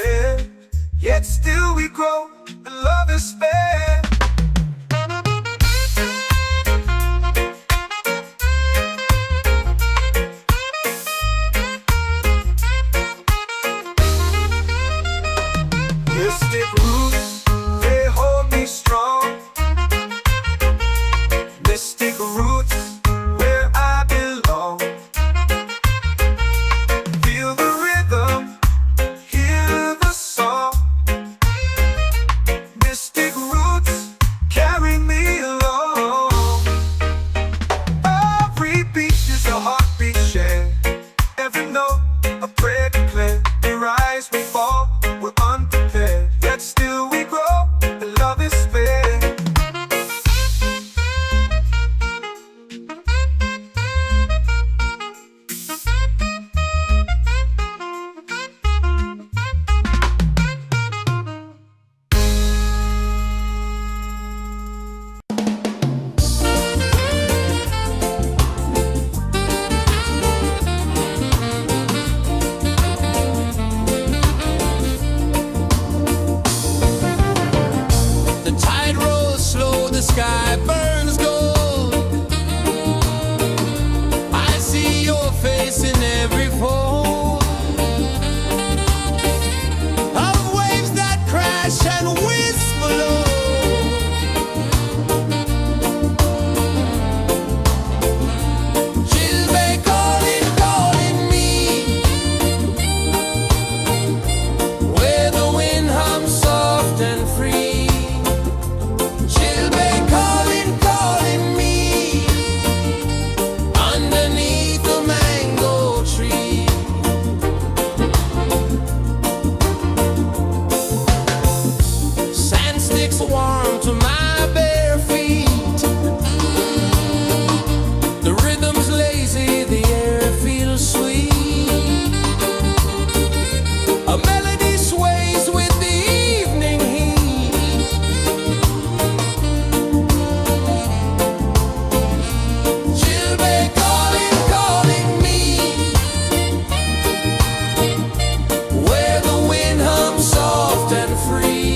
share, yet still we grow, and love is fair. Mystic roots, they hold me strong. Mystic roots, where I belong. Feel the rhythm, hear the song. Mystic roots, carry me along. Every beat is a heartbeat shared. Every note, a prayer declared. We rise, we fall, we're unprepared, yet still we grow, and love is fair. The sky burns gold. I see your face in every fold of waves that crash and whisper low. She'll be calling, calling me, where the wind hums soft and free. Warm to my bare feet. The rhythm's lazy, the air feels sweet. A melody sways with the evening heat. She'll be calling, calling me, where the wind hums soft and free.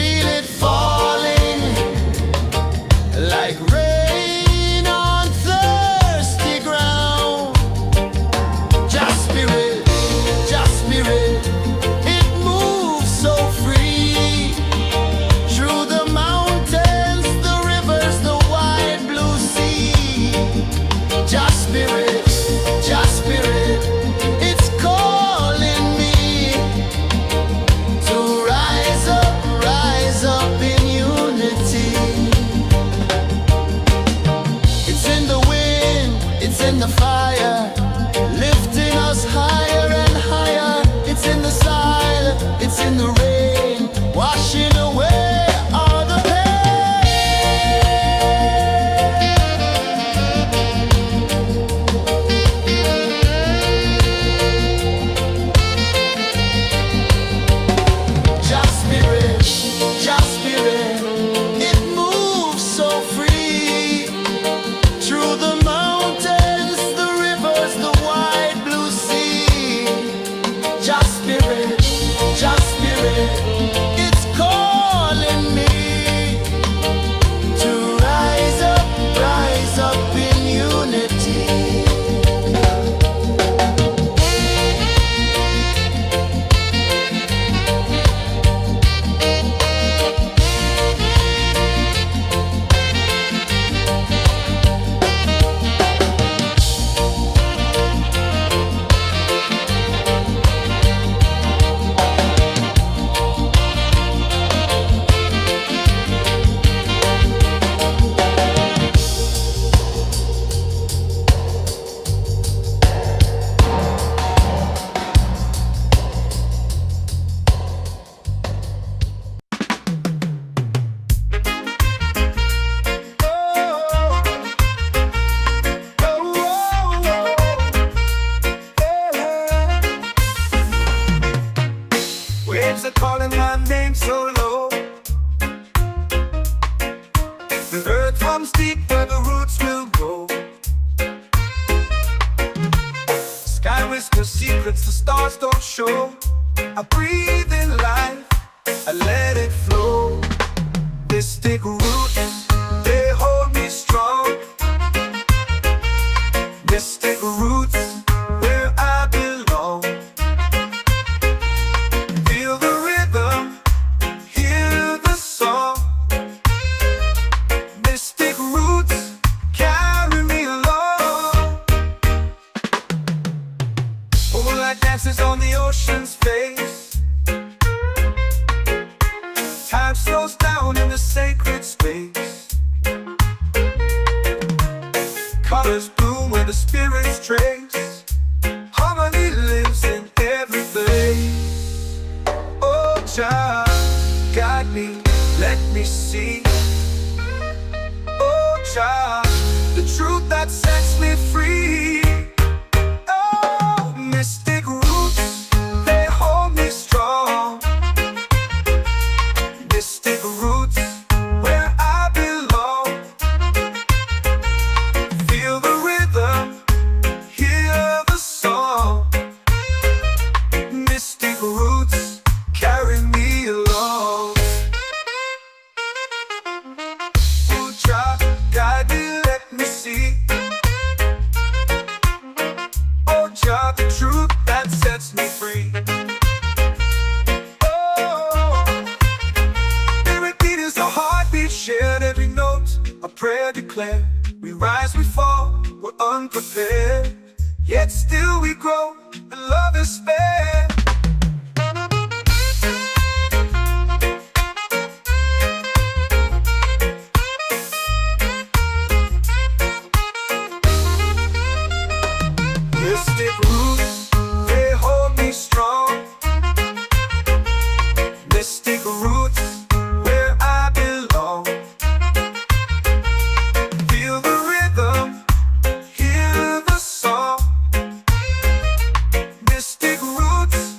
feel it falling like rain on thirsty ground. Just spirit, it moves so free through the mountains, the rivers, the wide blue sea. Just spirit, it's calling me to rise up in unity. It's in the wind, it's in the fire, lifting us higher and higher. It's in the silence, it's in the rain, washing away all the pain. Just spirit, it moves so free through the mountains, the rivers, the wide blue sea. Just spirit, it's calling me to rise up in unity. Waves are calling my name so low. The earth runs deep where the roots will grow. Sky whispers secrets the stars don't show. I breathe in life, I let it flow. Mystic roots, they hold me strong. Mystic roots, where I belong. Feel the rhythm, hear the song. Mystic roots, carry me along. Moonlight dances on the ocean's face. Time slows down in the sacred space. Colors bloom where the spirits trace. Harmony lives in every place. Oh, Jah, guide me, let me see. Oh, Jah, the truth that sets me free. Oh, mystic roots, they hold me strong. Mystic roots, where I belong. Feel the rhythm, hear the song. Mystic roots, carry me along. Oh, Jah, guide me, let me see. Oh, Jah, the truth that sets me free. Oh, spirit beat is a heartbeat shared, every note a prayer declared. We rise, we fall, we're unprepared, yet still we grow, and love is spared. Mystic roots, they hold me strong. Mystic roots, where I belong. Feel the rhythm, hear the song. Mystic roots,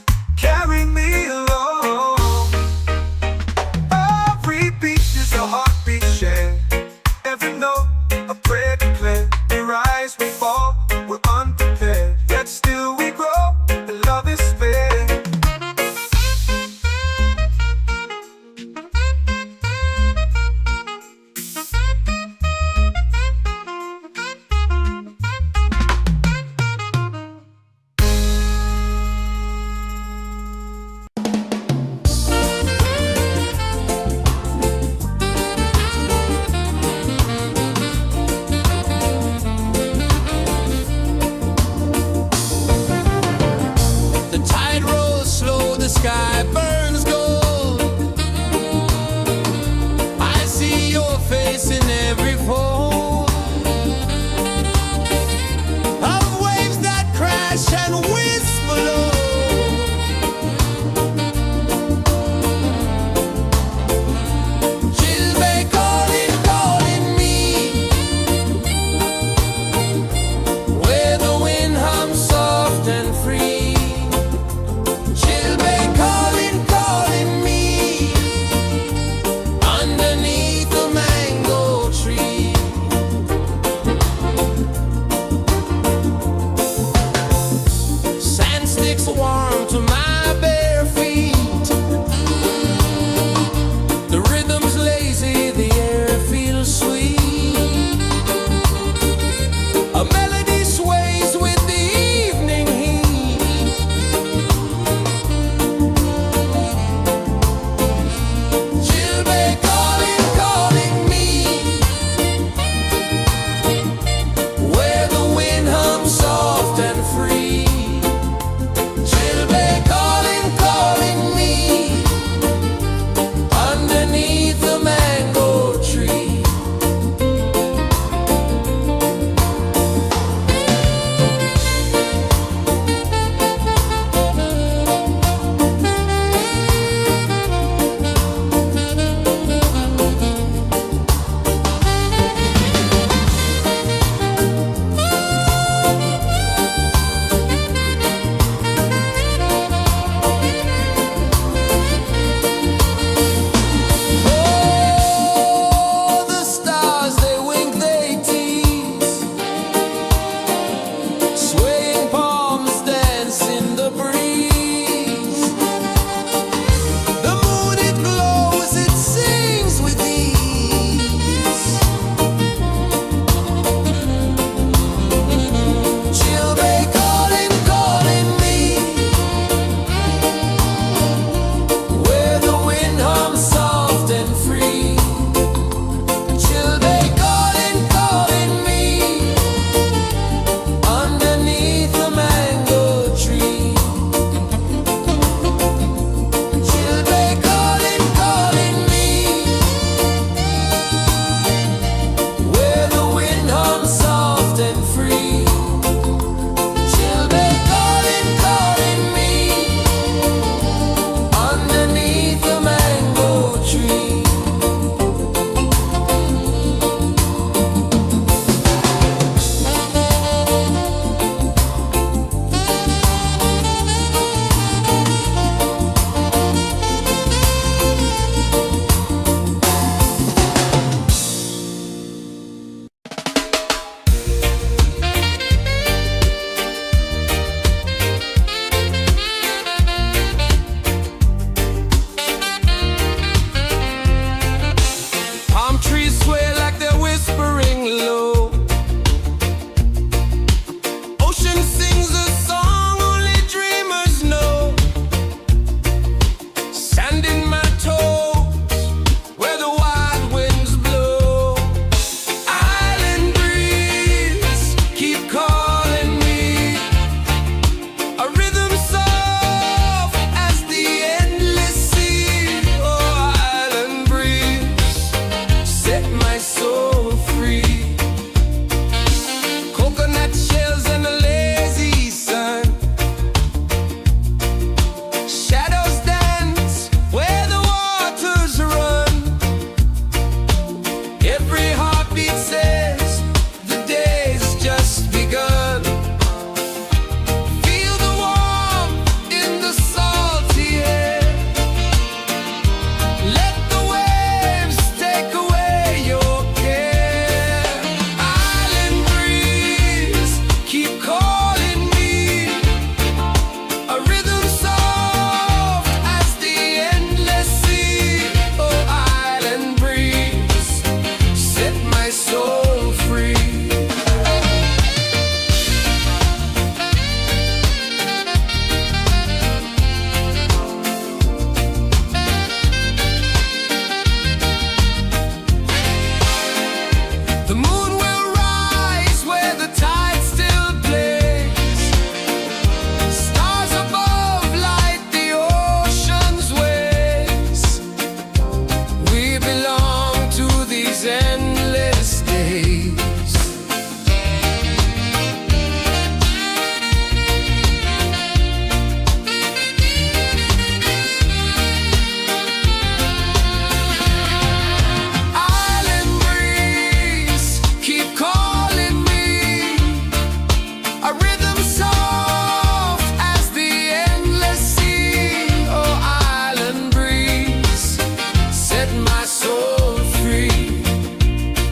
soul free.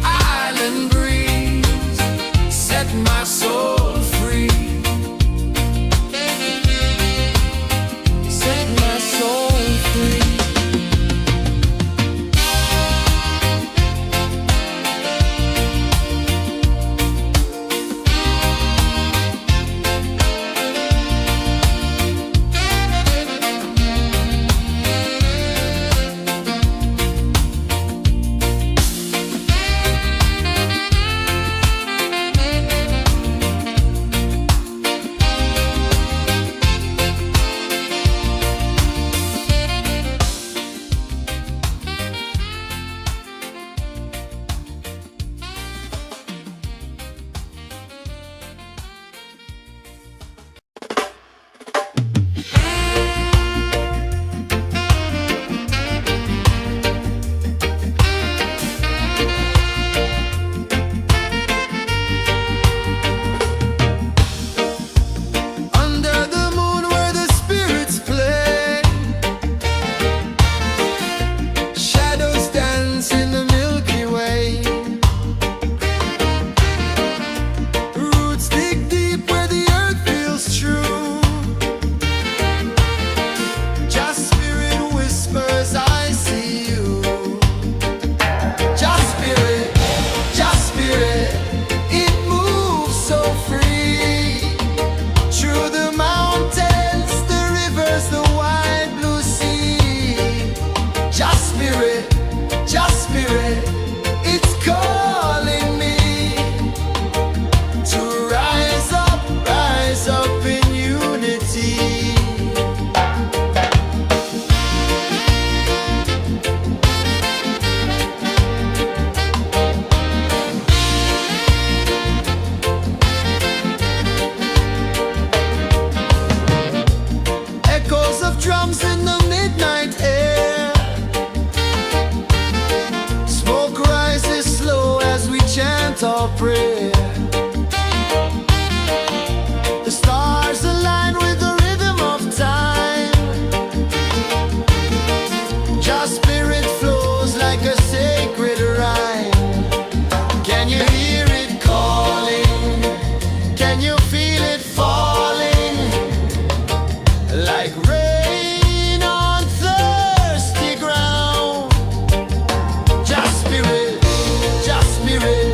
Island breeze, set my soul free. Set my soul free. Our prayer. The stars align with the rhythm of time. Just spirit flows like a sacred rhyme. Can you hear it calling? Can you feel it falling? Like rain on thirsty ground. Just spirit, just spirit.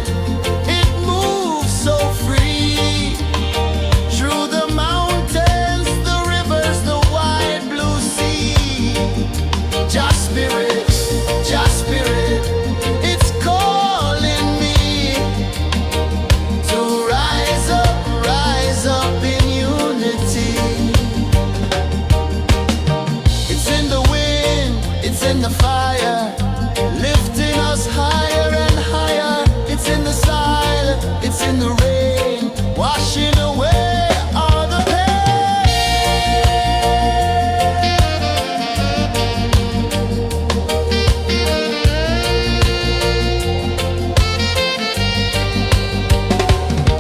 In the fire, lifting us higher and higher. It's in the silence, it's in the rain, washing away all the pain.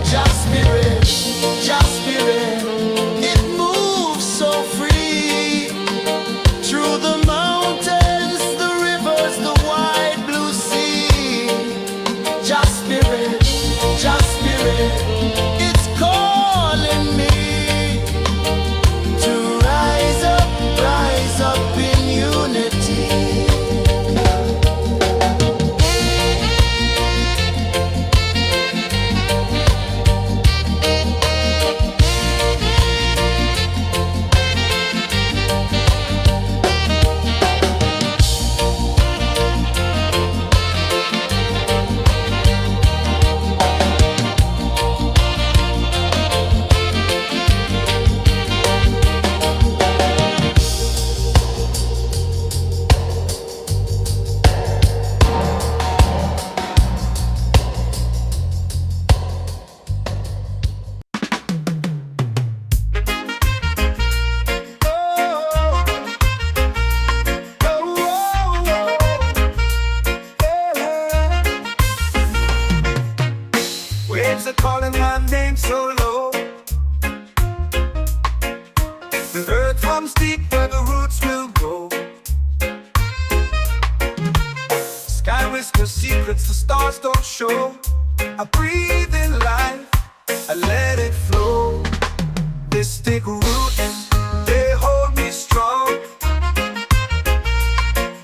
Just spirit, just spirit. It moves so free through the mountains. Just spirit, it's calling me to rise up in unity. calling my name so low. The earth comes deep where the roots will grow. whisper secrets the stars don't show. I breathe in life, I let it flow. Mystic roots, they hold me strong.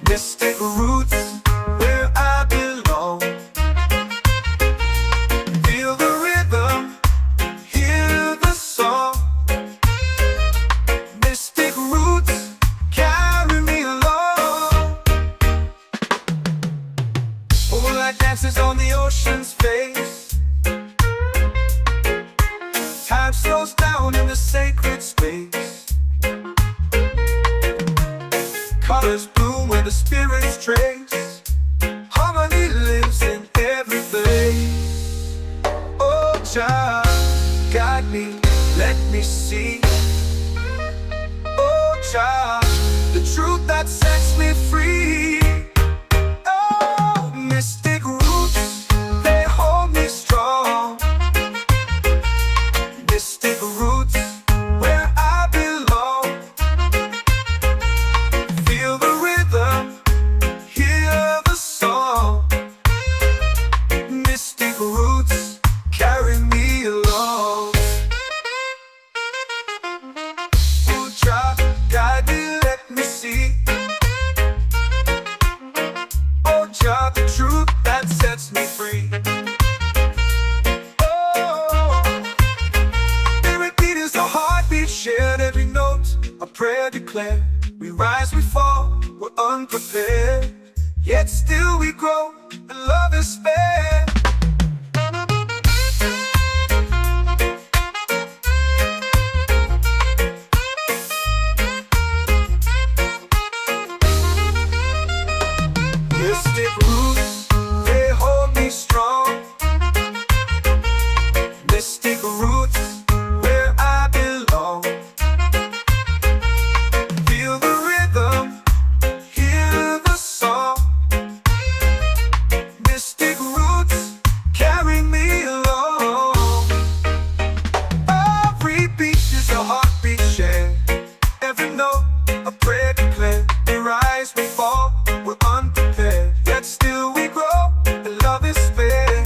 Mystic roots, where I belong. Feel the rhythm, hear the song. Mystic roots, carry me along. Moonlight dances on the ocean's face. Time slows down in the sacred space. Colors bloom where the spirits trace. Harmony lives in every place. Oh, Jah, guide me, let me see. Oh, Jah, the truth that sets me free. Oh, mystic roots, they hold me strong. Mystic roots, where I belong. Feel the rhythm, hear the song. Mystic roots, carry me along. Oh, Jah, guide me, let me see. Oh, Jah, the truth that sets me free. Shared every note, a prayer declared. We rise, we fall, we're unprepared. Yet still we grow, and love is spared. Mystic roots, they hold me strong. Mystic roots, where I belong. Feel the rhythm, hear the song. Mystic roots, carry me along. Every beat is a heartbeat shared. Every note, a prayer declared. We rise, we fall, we're unprepared. Yet still we grow, and love is spared.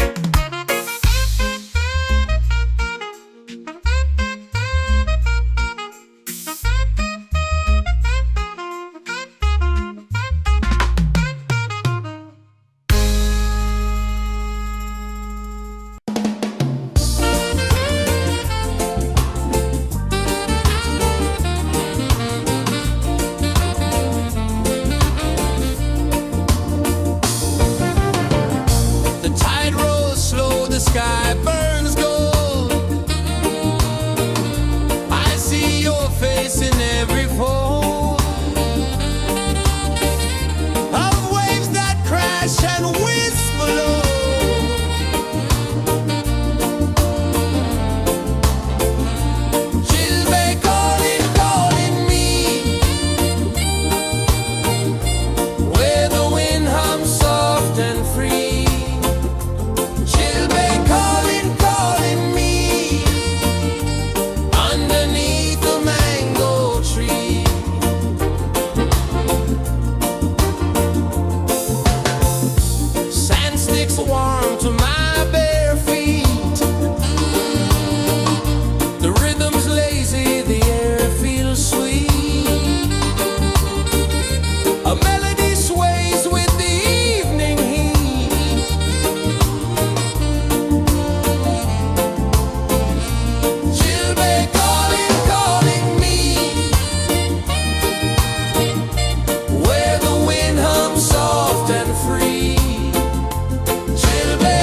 The tide rolls slow, the sky burns gold. I see your face in every fold of waves that crash and whiz below. She'll be calling, calling me, where the wind hums soft and free. She'll be calling, calling me, underneath the mango tree. Sand sticks warm to my bare feet. The rhythm's lazy, the air feels sweet. A melody sways with the evening heat. She'll be calling, calling me, where the wind hums soft and free. She'll be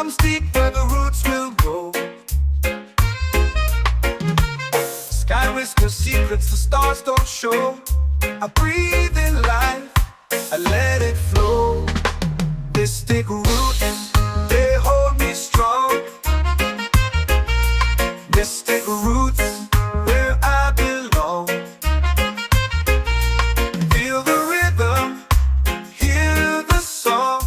comes deep where the roots will grow. Sky whispers secrets the stars don't show. I breathe in life, I let it flow. Mystic roots, they hold me strong. Mystic roots, where I belong. Feel the rhythm, hear the song.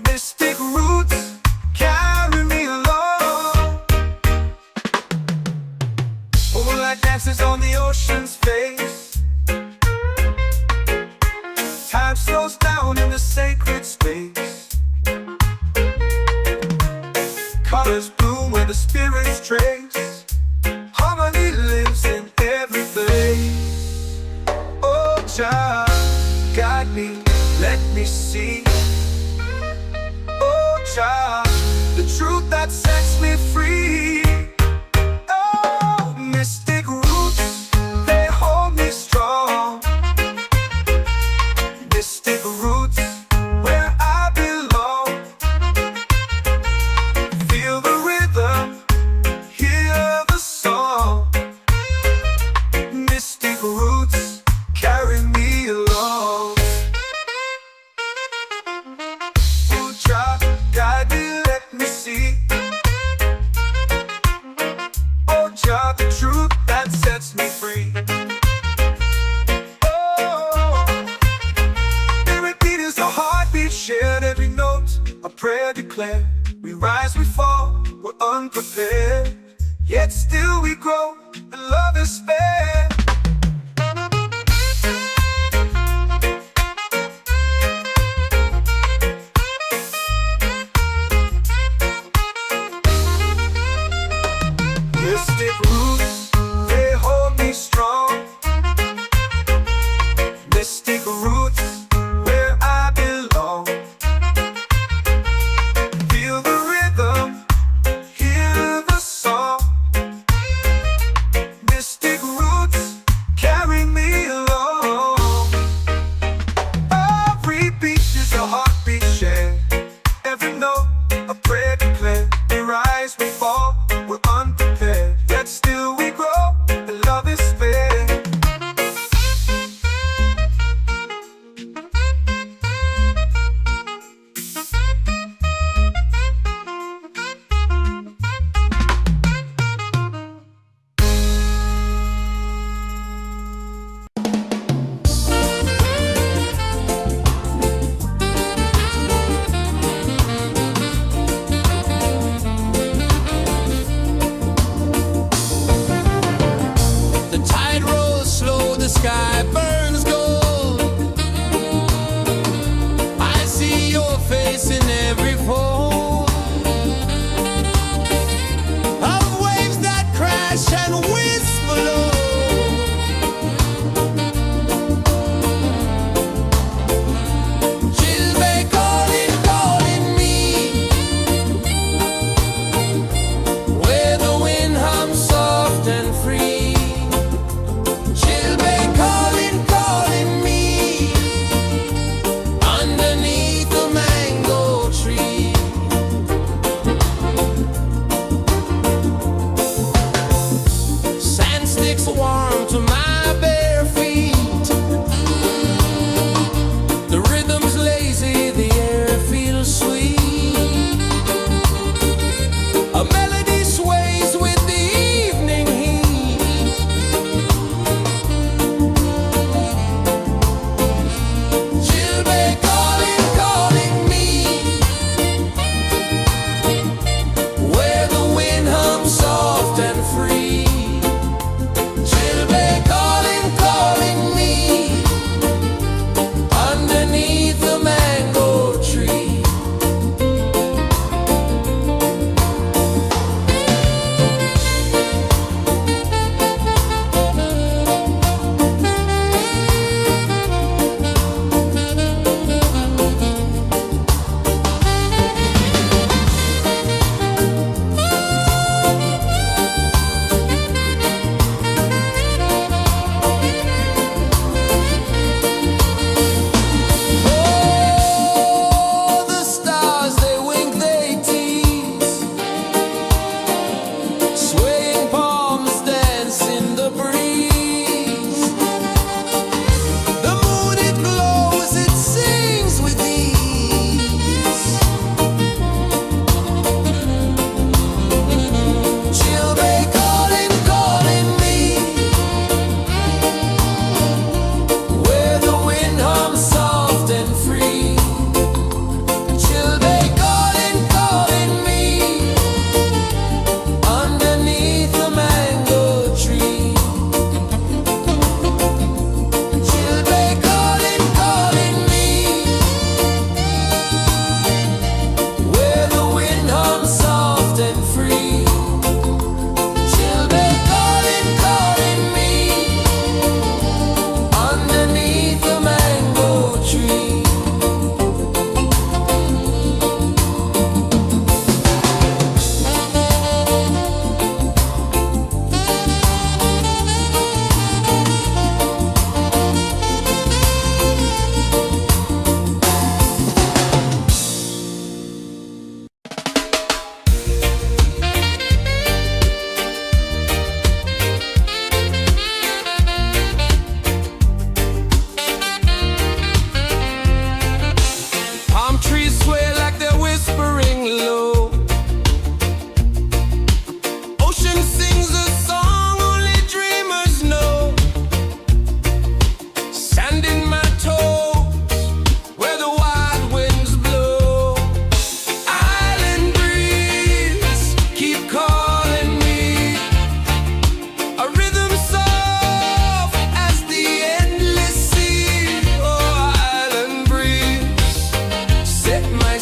Mystic roots, carry me along. Moonlight dances on the ocean's face. Time slows down in the sacred space. Colors bloom where the spirits trace. Harmony lives in every place. Oh, Jah, guide me, let me see. Oh, Jah, the truth that sets me free. Oh, mystic roots, they hold me strong. Mystic roots, where I belong. Feel the rhythm, hear the song. Mystic roots, carry me along. Oh, Jah, guide me, let me see. Oh, Jah, the truth that sets me free. Shared every note, a prayer declared. We rise, we fall, we're unprepared. Yet still we grow, and love is spared. Mystic roots, they hold me strong. Mystic roots, where I belong. Feel the rhythm, hear the song. Mystic roots.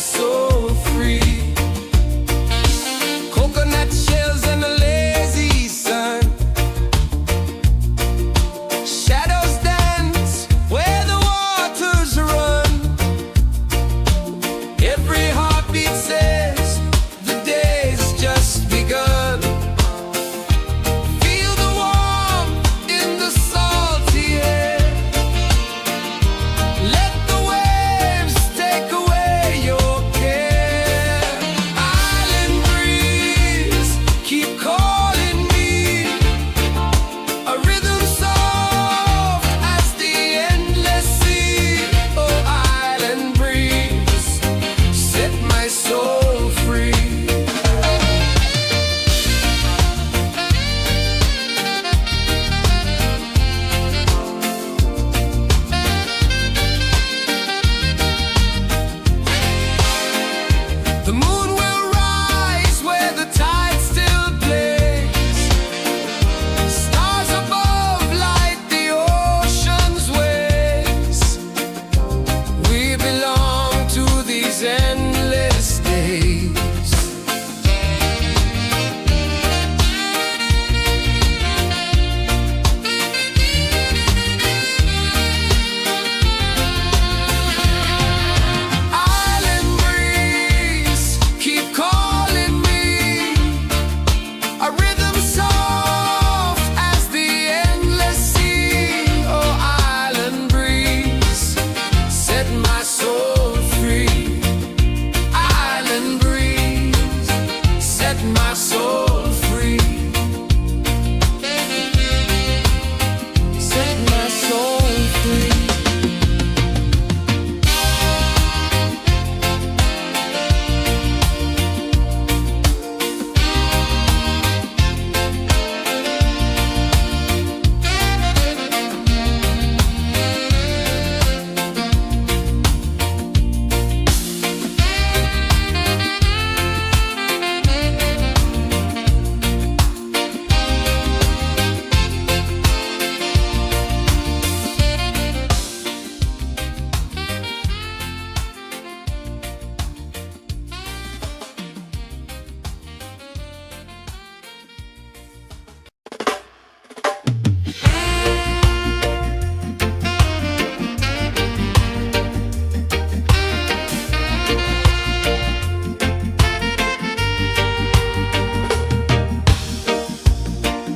soul free. Coconut shells and a lazy sun, shadows dance where the waters run. Every heartbeat says the day's just begun. Feel the warmth in the salty air. Let the waves take away your care. Island breeze, keep calling me. A rhythm soft as the endless sea. Oh, island breeze, set my soul free. The moon will rise where the tide still plays. Stars above light the ocean's waves. We belong to these endless days. Island breeze, keep calling me. A rhythm soft as the endless sea. Oh, island breeze, set my soul free. Island breeze, set my soul free. Set my soul free.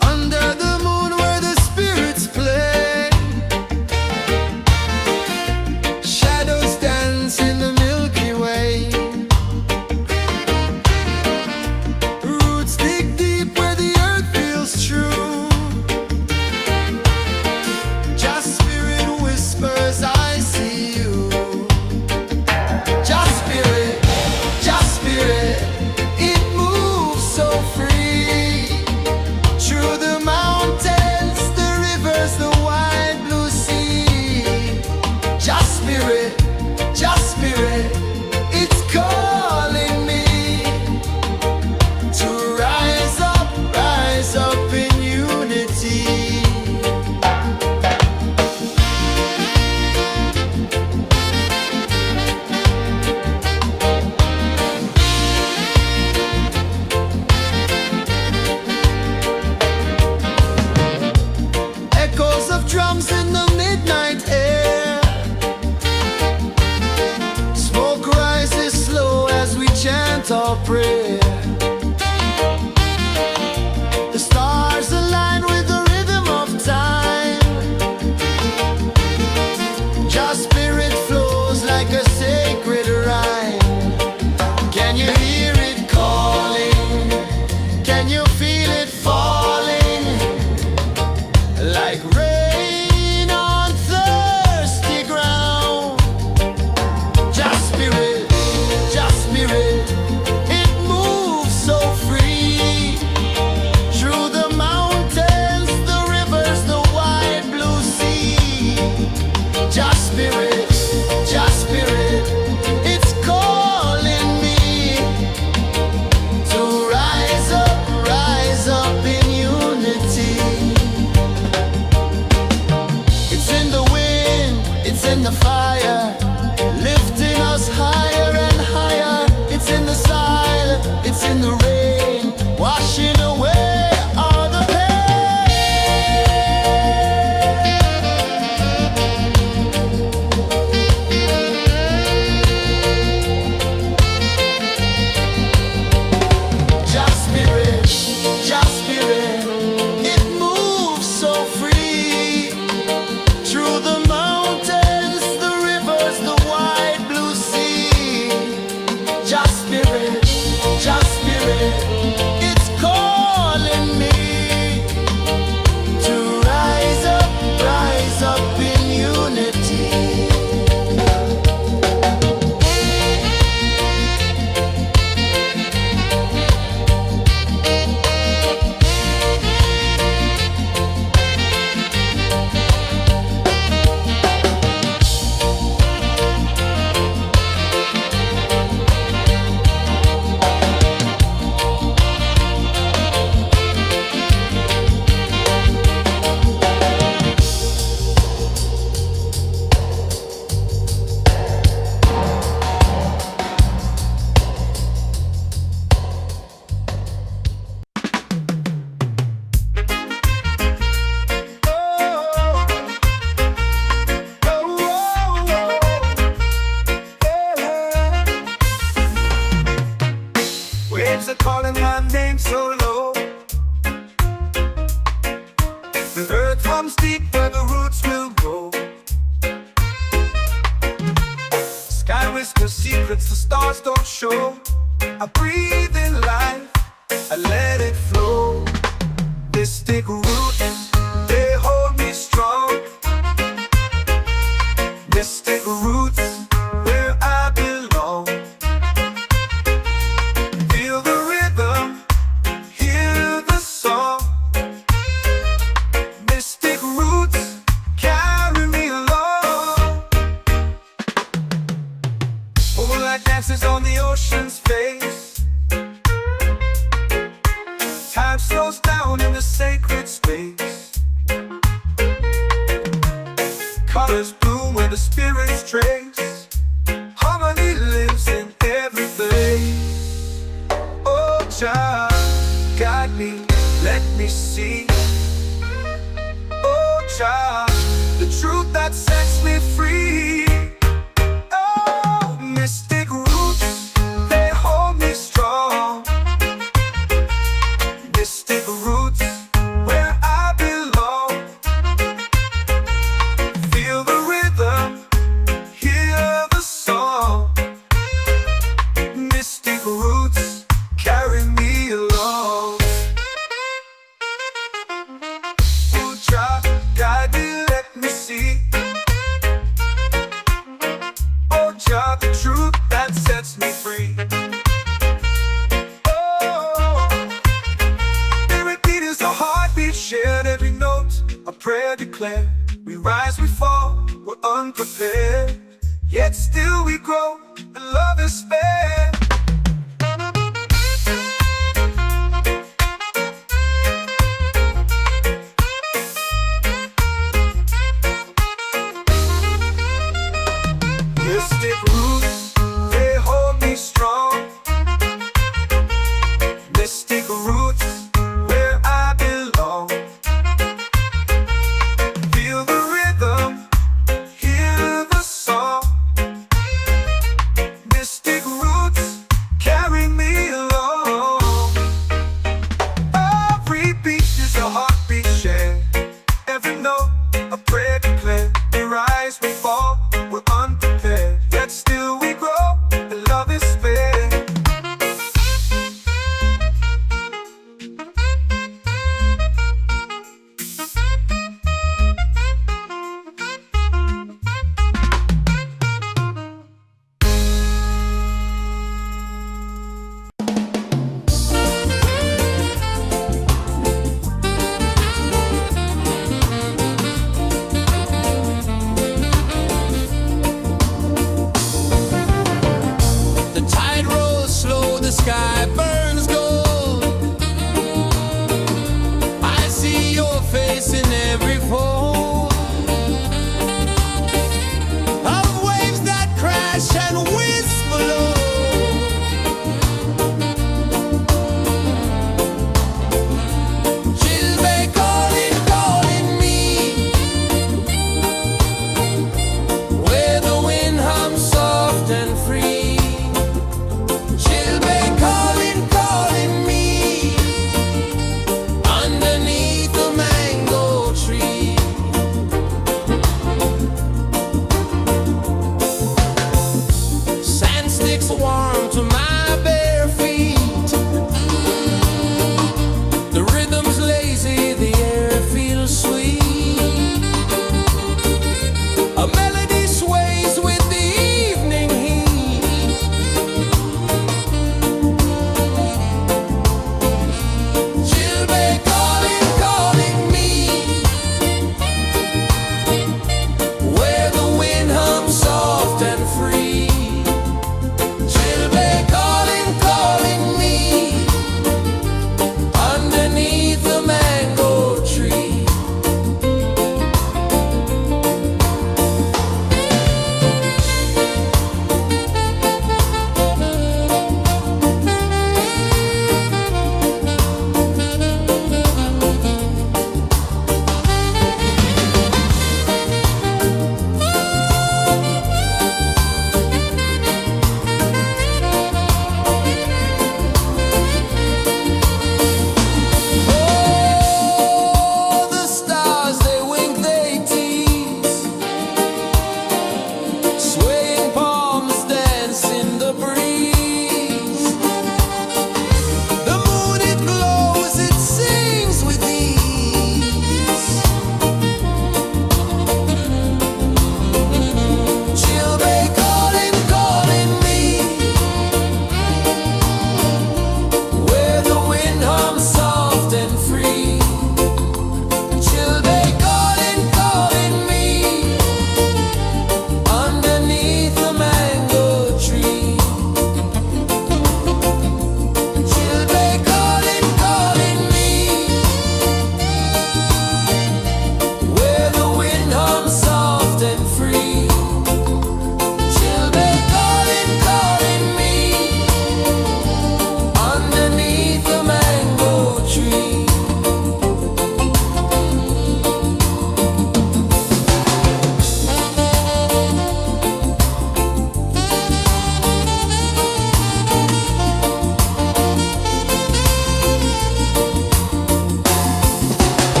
Under the moon where the spirits play, shadows dance in the Milky Way. Roots dig deep where the earth feels true. Just spirit whispers, I see you. Just spirit, it moves so free. Through the mountains, the rivers, the wide blue sea. Just spirit, it's calling me to rise up in unity. Echoes of drums in the midnight air. Smoke rises slow as we chant our prayer. The stars align with the rhythm of time. Just spirit flows like a sacred rhyme. Can you hear it calling? Can you feel it falling? Like rain on thirsty ground. Just spirit, it moves are calling my name so low. The earth comes deep where the roots will grow. Sky whispers secrets the stars don't show. I breathe in life, I let it flow. Mystic roots, they hold me strong. Mystic roots, where I belong. Feel the rhythm, hear the song. Mystic roots, carry me along. Moonlight dances on the ocean's face. Time slows down in the sacred space. Colors bloom where the spirits trace. Harmony lives in every place. Oh, Jah, guide me, let me see. Oh, Jah, the truth that sets me free. Oh, mystic roots, they hold me strong. Mystic roots, where I belong. Feel the rhythm, hear the song. Mystic roots, carry me along. Oh, Jah, guide me, let me see. Oh, Jah, the truth that sets me free. Shared every note, a prayer declared. We rise, we fall, we're unprepared. Yet still we grow, and love is spared. Mystic roots, they hold me strong. Mystic roots, where I belong. Feel the rhythm, hear the song. Mystic roots, carry me along. Every beat is a heartbeat shared. Every note, a prayer declared. We rise, we fall, we're unprepared. Yet still we grow, and love is spared. The tide rolls slow, the sky burns gold. I see your face in every fold of waves that crash and whisper low. Chilbay calling, calling me, where the wind hums soft and free. Chilbay calling, calling me, underneath the mango tree. Sand sticks warm to my bare feet. The rhythm's lazy, the air feels sweet. A melody sways with the evening heat. Chilbay calling, calling me, where the wind hums soft and free. Chilbay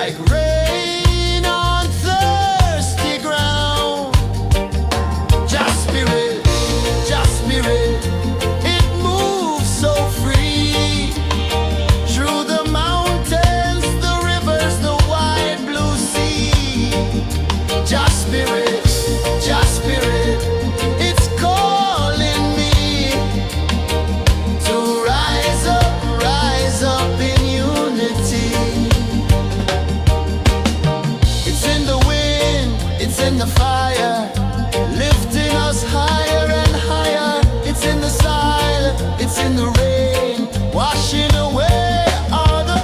like rain on thirsty ground. Just spirit, it moves so free through the mountains, the rivers, the wide blue sea. Just spirit, it's calling me to rise up in unity. It's in the wind, it's in the fire, lifting us higher and higher. It's in the silence, it's in the rain, washing away all the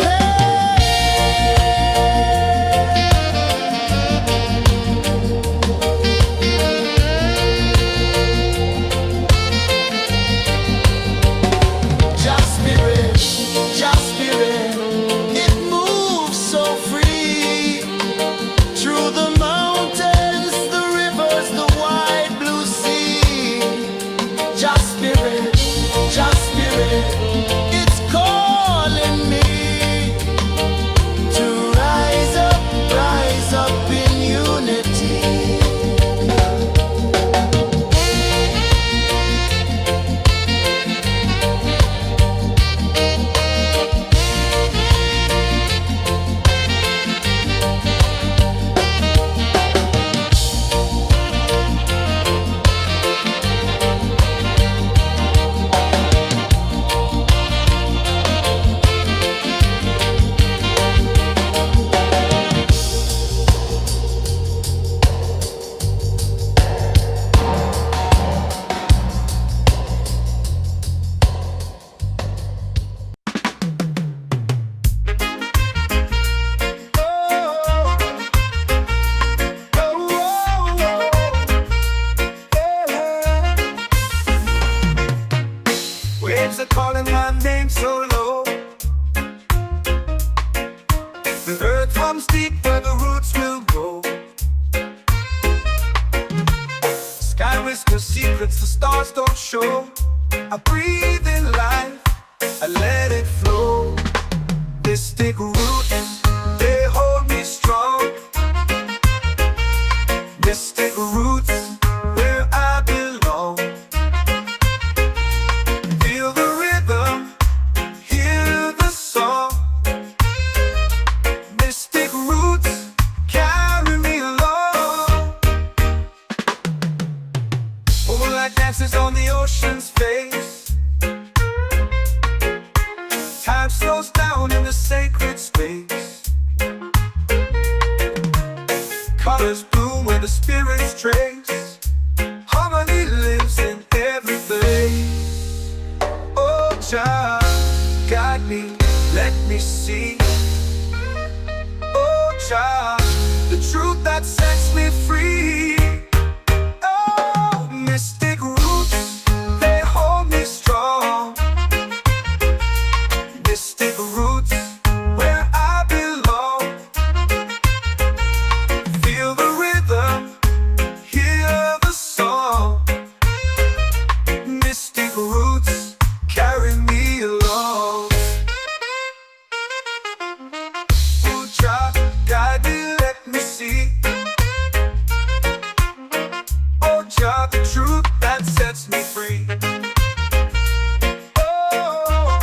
Just spirit, it moves so free through the mountains, the rivers, the wide blue sea. Just spirit, it's calling me to rise up in unity. Waves are calling my name so low. The earth hums deep where the roots will grow. Sky whispers secrets the stars don't show. I breathe in life, I let it flow. Mystic roots, they hold me strong. Mystic roots, where I belong. Feel the rhythm, hear the song. Mystic roots, carry me along. Moonlight dances on the ocean's face. Time slows down in the sacred space. Colors bloom where the spirits trace. Harmony lives in every face. Oh, child, guide me, let me see. Oh, child, the truth that sets me free. Oh, mystic roots, they hold me strong. Mystic roots, where I belong. Feel the rhythm, hear the song. Mystic roots, carry me along. Oh, child, guide me, let me see. Oh, child, the truth that sets me free. Oh,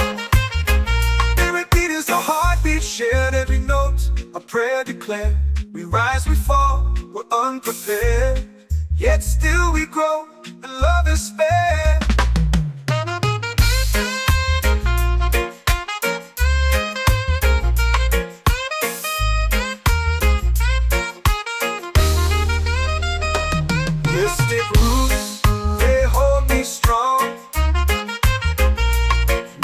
spirit beat is a heartbeat shared, every note a prayer declared. We rise, we fall, we're unprepared, yet still we grow, and love is spared. Mystic roots, they hold me strong.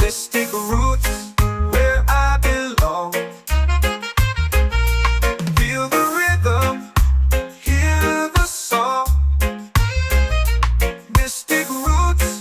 Mystic roots, where I belong. Feel the rhythm, hear the song. Mystic roots,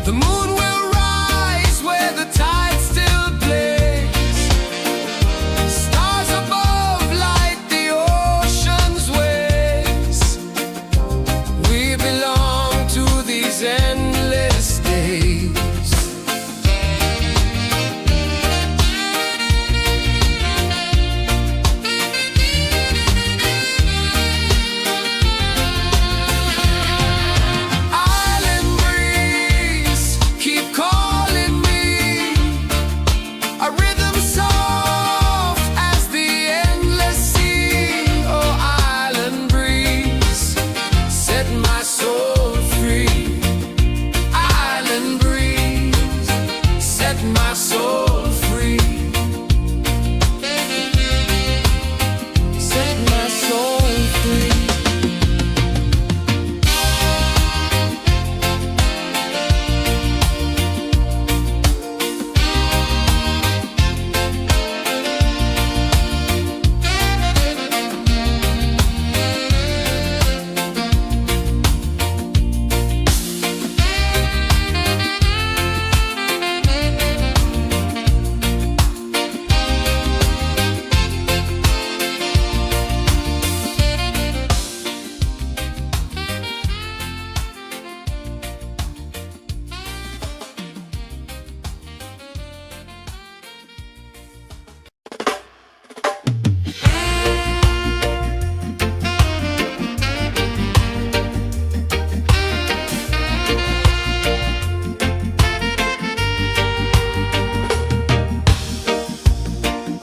The moon will rise where the tide still plays. Stars above light the ocean's waves. We belong to these endless days. Island breeze, keep calling me. A rhythm soft as the endless sea. Oh, island breeze, set my soul free. Island breeze, set my soul free. Set my soul free.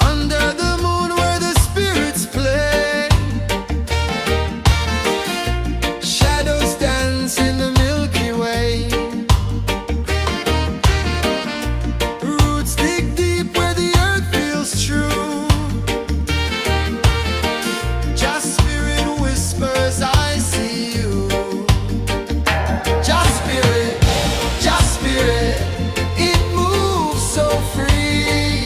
Under the moon where the spirits play, shadows dance in the Milky Way. Roots dig deep where the earth feels true. Just spirit whispers, I see you. Just spirit, it moves so free.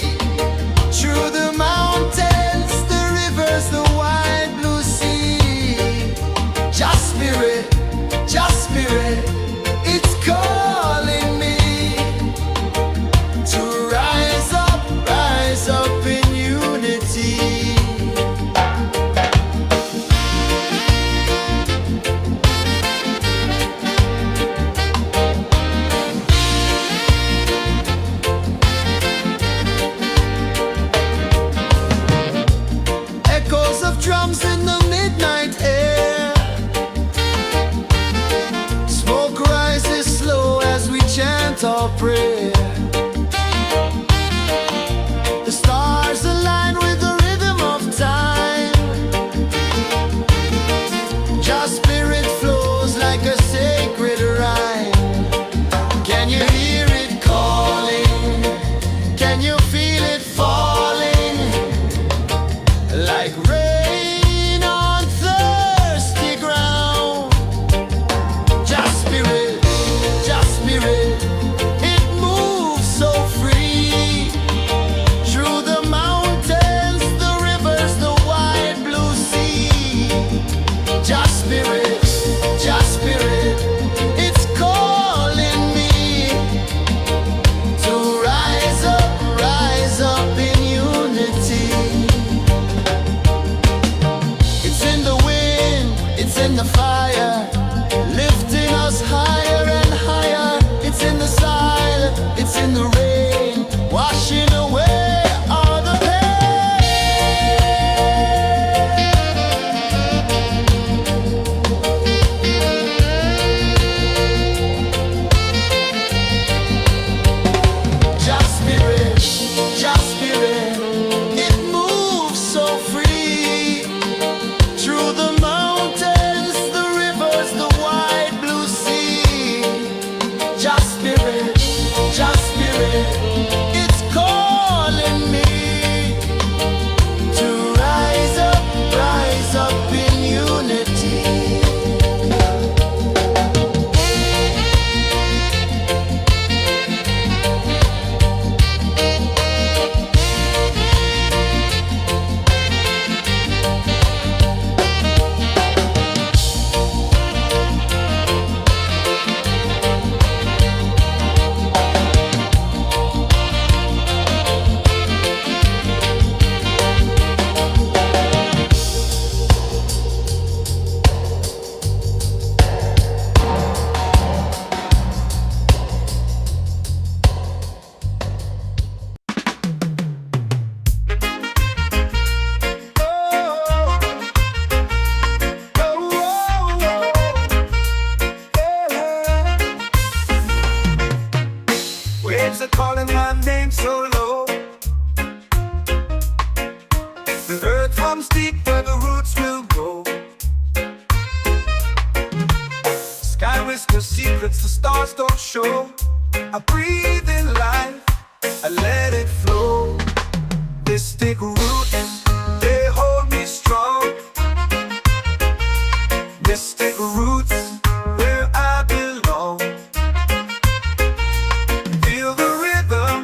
Through the mountains, the rivers, the wide blue sea. Just spirit, it's calling me to rise up in unity. Echoes of drums in the midnight air. Smoke rises slow as we chant our prayer. The stars align with the rhythm of time. Just spirit flows like a sacred rhyme. Can you hear it calling? Can you feel it falling? Like rain on thirsty ground. Just spirit, it moves so free. Through the mountains, the rivers, the wide blue sea. Just spirit, it's calling me to rise up in unity. It's in the wind, it's in the fire, lifting us higher and higher. It's in the silence, it's in the rain, washing away all the pain. Just spirit, it moves so free. Through the mountains, the rivers, the wide blue sea. Just spirit, it's calling me to rise up in unity. waves are calling my name so low. The earth comes deep where the roots will grow. Sky whispers secrets the stars don't show. I breathe in life, I let it flow. Mystic roots, they hold me strong. Mystic roots, where I belong. Feel the rhythm,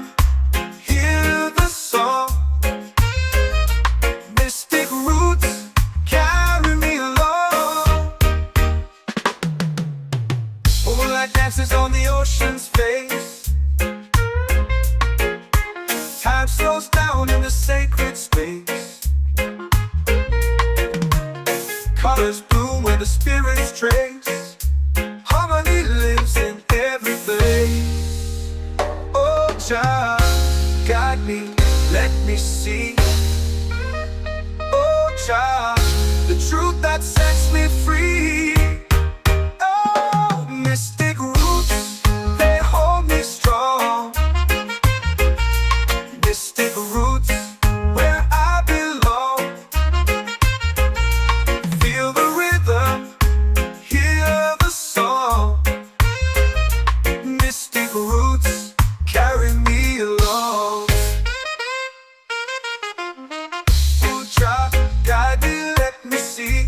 hear the song. Mystic roots, carry me along. Moonlight dances on the ocean's face. Time slows down in the sacred space. Colors bloom where the spirits trace. Harmony lives in every place. Oh, child, guide me, let me see. Oh, child, the truth that sets me free. Oh, mystic roots, they hold me strong. Mystic roots, where I belong. Feel the rhythm, hear the song. Mystic roots, carry me along. Oh, child, guide me, let me see.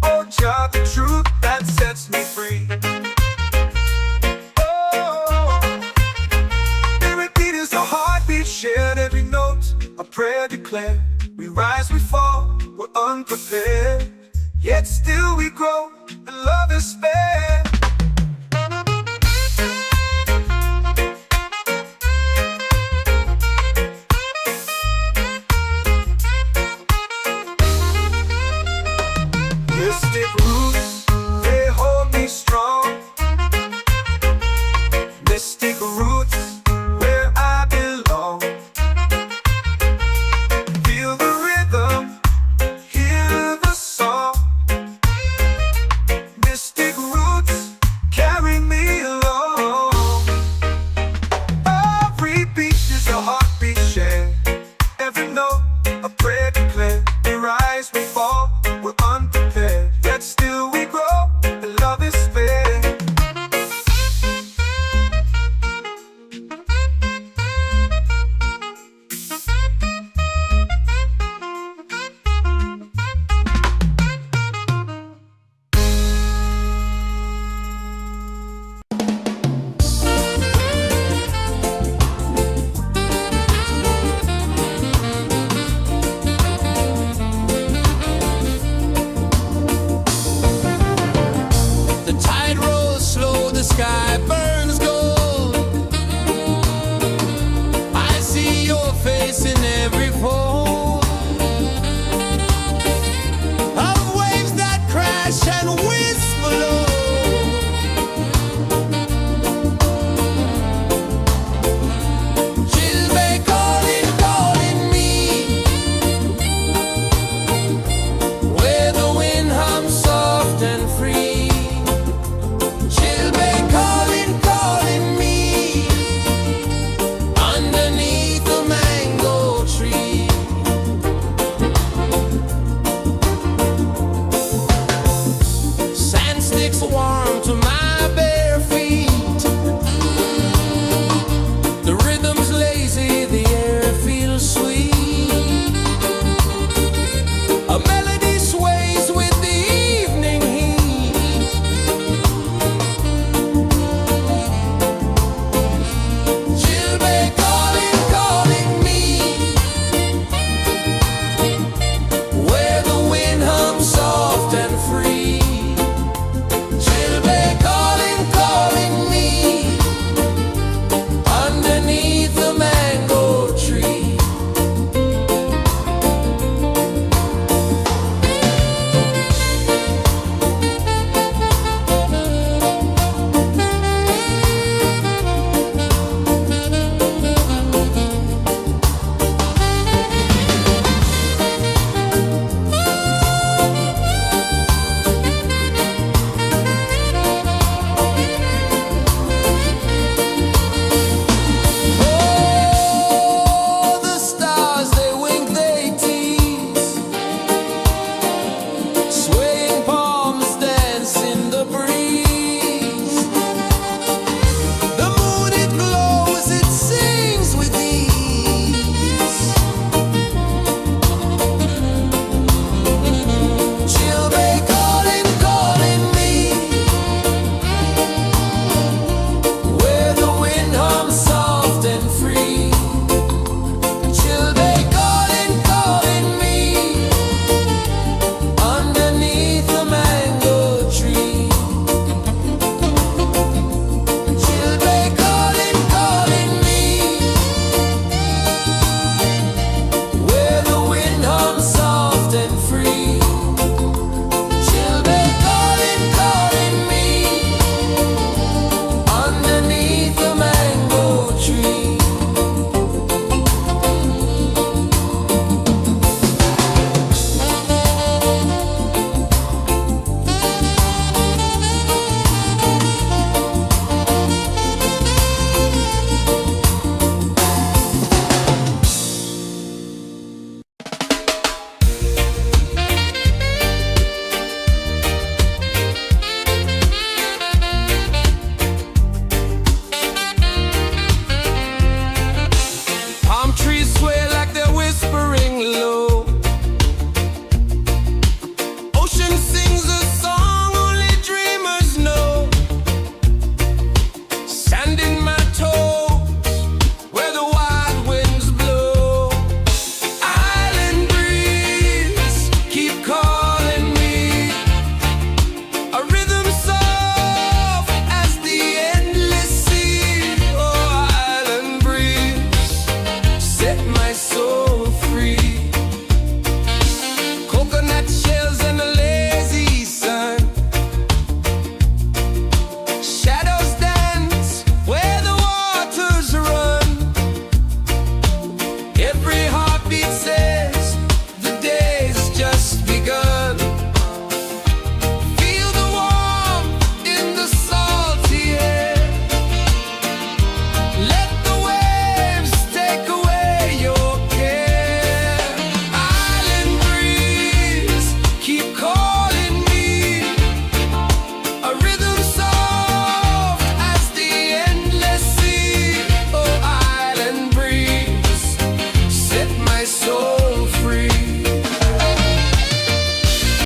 Oh, child, the truth that sets me free. Shared every note, a prayer declared. We rise, we fall, we're unprepared. Yet still we grow, and love is spared. Mystic roots, they hold me strong. Mystic roots, where I belong. Feel the rhythm, hear the song. Mystic roots, carry me along. Every beat is a heartbeat shared. Every note, a prayer declared. We rise, we fall, we're unprepared. Yet still we grow, and love is spared. The tide rolls slow, the sky burns.